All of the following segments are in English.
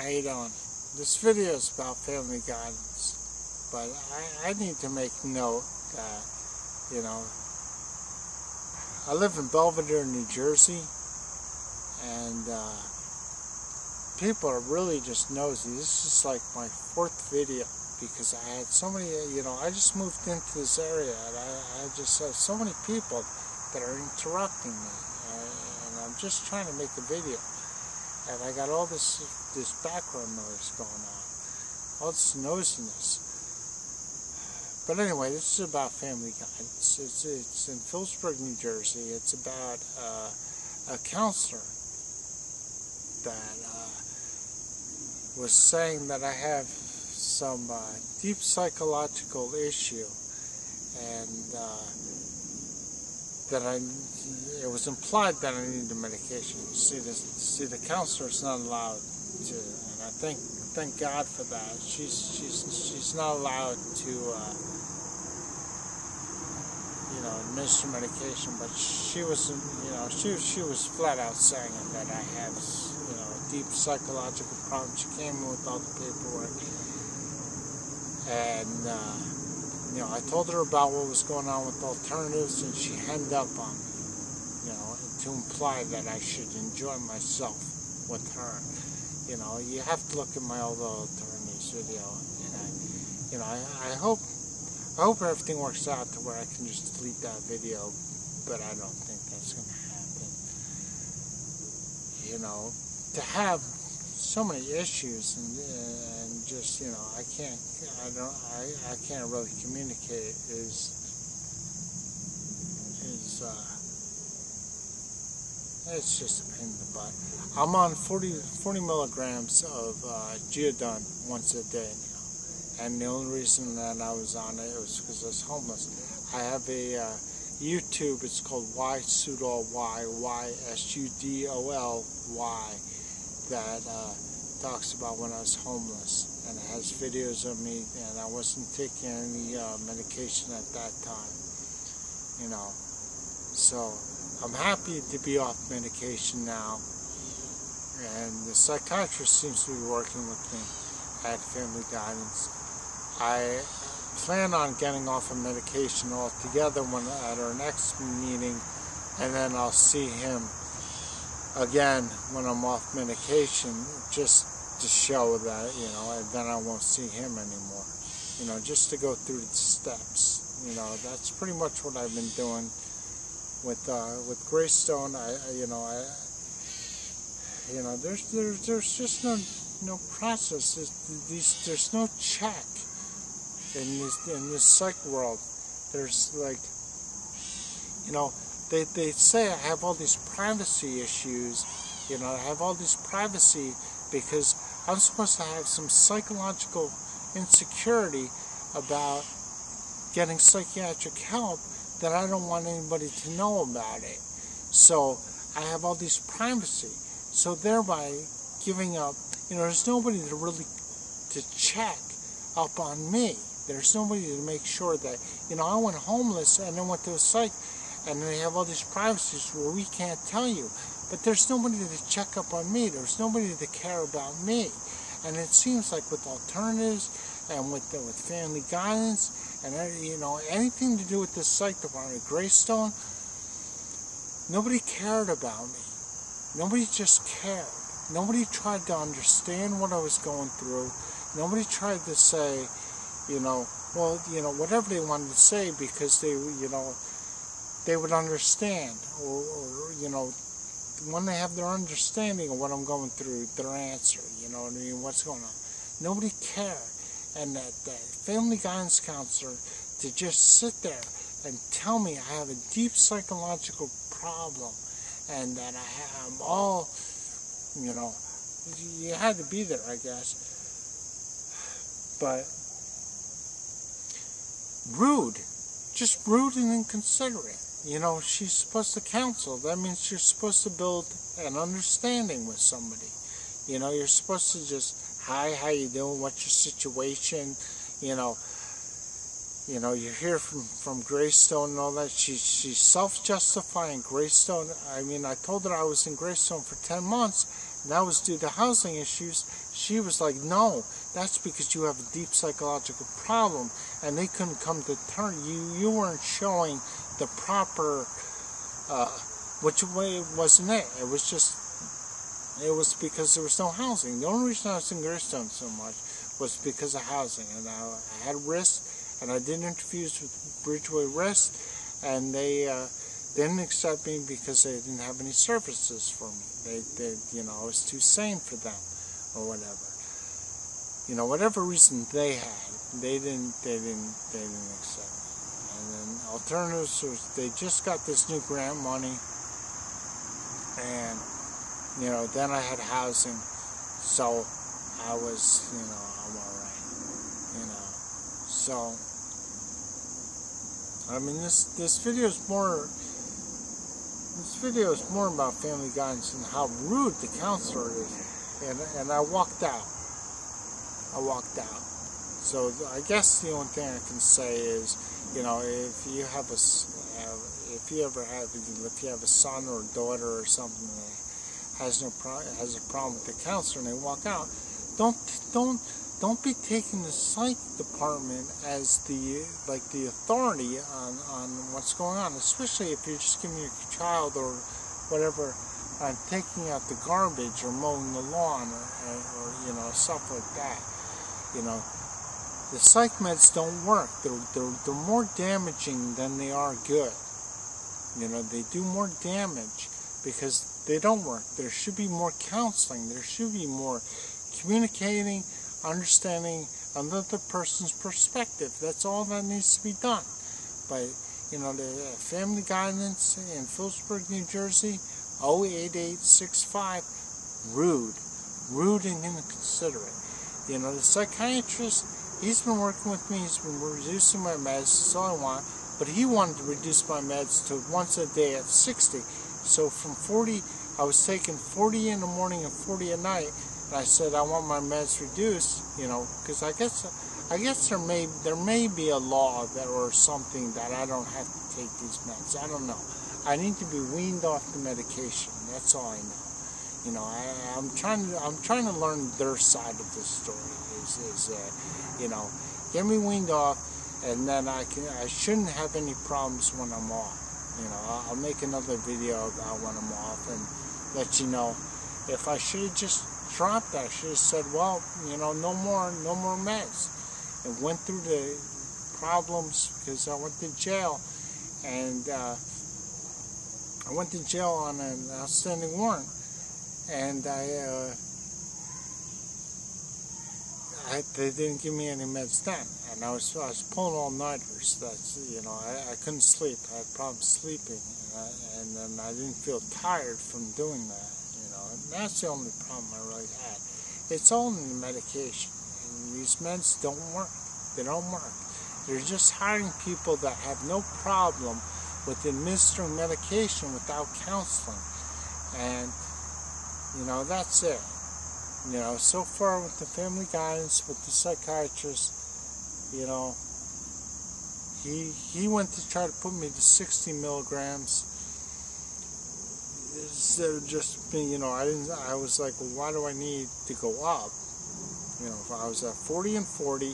How you doing? This video is about family guidance, but I need to make note that, I live in Belvedere, New Jersey, and people are really just nosy. This is like my 4th video because I had so many, I just moved into this area and I just have so many people that are interrupting me, and I'm just trying to make a video. And I got all this background noise going on, all this nosiness. But anyway, this is about family guidance. It's in Phillipsburg, New Jersey. It's about a counselor that was saying that I have some deep psychological issue, and that it was implied that I needed medication. See, the counselor's not allowed to, and I thank God for that. She's not allowed to, administer medication, but she was, she was flat out saying that I have, deep psychological problems. She came in with all the paperwork, and I told her about what was going on with alternatives, and she hemmed up on me, to imply that I should enjoy myself with her. You have to look at my old alternatives video, and I hope everything works out to where I can just delete that video, but I don't think that's going to happen. To have so many issues and just, I can't really communicate is it's just a pain in the butt. I'm on 40 milligrams of Geodon once a day now, and the only reason that I was on it was because I was homeless. I have a YouTube. It's called Why Sudol Y that talks about when I was homeless, and it has videos of me, and I wasn't taking any medication at that time, so I'm happy to be off medication now, and the psychiatrist seems to be working with me at Family Guidance. I plan on getting off of medication altogether at our next meeting, and then I'll see him again when I'm off medication, just to show that, and then I won't see him anymore, just to go through the steps. That's pretty much what I've been doing with Greystone. There's just no process. There's no check in this psych world. There's like, they say I have all these privacy issues. I have all this privacy because I'm supposed to have some psychological insecurity about getting psychiatric help, that I don't want anybody to know about it. So I have all this privacy. So thereby giving up, there's nobody to really to check up on me. There's nobody to make sure that, I went homeless and then went to a psych, and they have all these privacies where we can't tell you. But there's nobody to check up on me. There's nobody to care about me. And it seems like with alternatives and with Family Guidance and anything to do with the psych department, Greystone, nobody cared about me. Nobody just cared. Nobody tried to understand what I was going through. Nobody tried to say, whatever they wanted to say, because they would understand, or when they have their understanding of what I'm going through, their answer, what's going on. Nobody cared. And that Family Guidance counselor to just sit there and tell me I have a deep psychological problem, and that I'm all, you had to be there, I guess. But rude, just rude and inconsiderate. She's supposed to counsel. That means you're supposed to build an understanding with somebody. You're supposed to just, hi, how you doing? What's your situation? You hear from Greystone and all that. She's self-justifying Greystone. I mean, I told her I was in Greystone for 10 months. that was due to housing issues. She was like, no, that's because you have a deep psychological problem, and they couldn't come to terms. You weren't showing the proper, which way wasn't it? It was because there was no housing. The only reason I was in Greystone so much was because of housing, and I had RISC, and I did interviews with Bridgeway RISC, and they didn't accept me because they didn't have any services for me. They I was too sane for them, or whatever. Whatever reason they had, they didn't accept me. And then alternatives was they just got this new grant money, and then I had housing, so I was I'm alright. So I mean this video is more. This video is more about family guidance and how rude the counselor is, and I walked out. So I guess the only thing I can say is, if you have if you have a son or a daughter or something that has a problem with the counselor and they walk out, don't be taking the psych department as the authority on what's going on, especially if you're just giving your child or whatever taking out the garbage or mowing the lawn or stuff like that. The psych meds don't work. They're more damaging than they are good. They do more damage because they don't work. There should be more counseling. There should be more communicating, understanding another person's perspective. That's all that needs to be done. But the family guidance in Phillipsburg, New Jersey, 08865, rude and inconsiderate. The psychiatrist, he's been working with me. He's been reducing my meds. That's all I want. But he wanted to reduce my meds to once a day at 60. So from 40, I was taking 40 in the morning and 40 at night. And I said I want my meds reduced, because I guess there may be a law or something that I don't have to take these meds. I don't know. I need to be weaned off the medication. That's all I know. I'm trying to learn their side of the story. Get me weaned off, and then I shouldn't have any problems when I'm off. I'll make another video about when I'm off and let you know. If I should have just dropped that, I should have said, well, no more meds, and went through the problems, because I went to jail, and I went to jail on an outstanding warrant, and they didn't give me any meds then, and I was pulling all-nighters. That's I couldn't sleep. I had problems sleeping, and then I didn't feel tired from doing that. And that's the only problem I really had. It's all in the medication, and these meds don't work. They don't work. They're just hiring people that have no problem with administering medication without counseling, and that's it. So far with the family guidance, with the psychiatrist, he went to try to put me to 60 milligrams. Instead of just being, I was like, well, why do I need to go up? If I was at 40 and 40,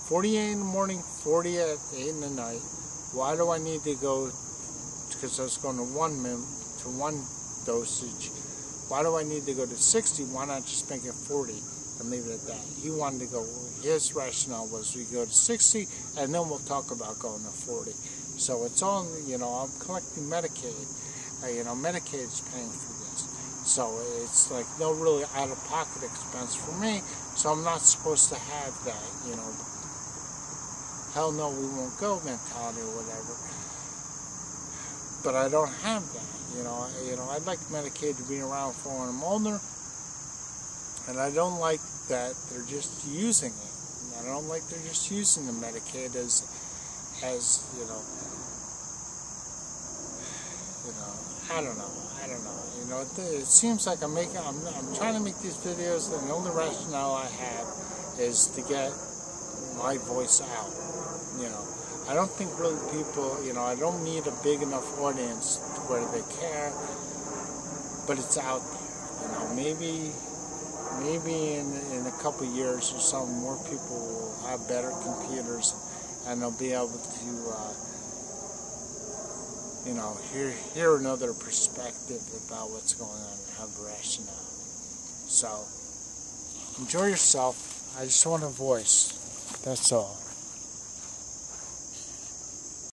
48 in the morning, 40 at 8 in the night, why do I need to go, because I was going to one dosage, why do I need to go to 60? Why not just make it 40 and leave it at that? He wanted to go, his rationale was we go to 60 and then we'll talk about going to 40. So it's all, I'm collecting Medicaid. Medicaid is paying for this. So it's like no really out-of-pocket expense for me, so I'm not supposed to have that, hell no, we won't go mentality or whatever. But I don't have that. I'd like Medicaid to be around for when I'm older, and I don't like that they're just using it. I don't like they're just using the Medicaid as I don't know. It seems like I'm trying to make these videos, and the only rationale I have is to get my voice out. I don't think really people, I don't need a big enough audience to where they care, but it's out there. You know, maybe in a couple years or something, more people will have better computers, and they'll be able to, you know, hear another perspective about what's going on and have rationale. So, enjoy yourself. I just want a voice. That's all.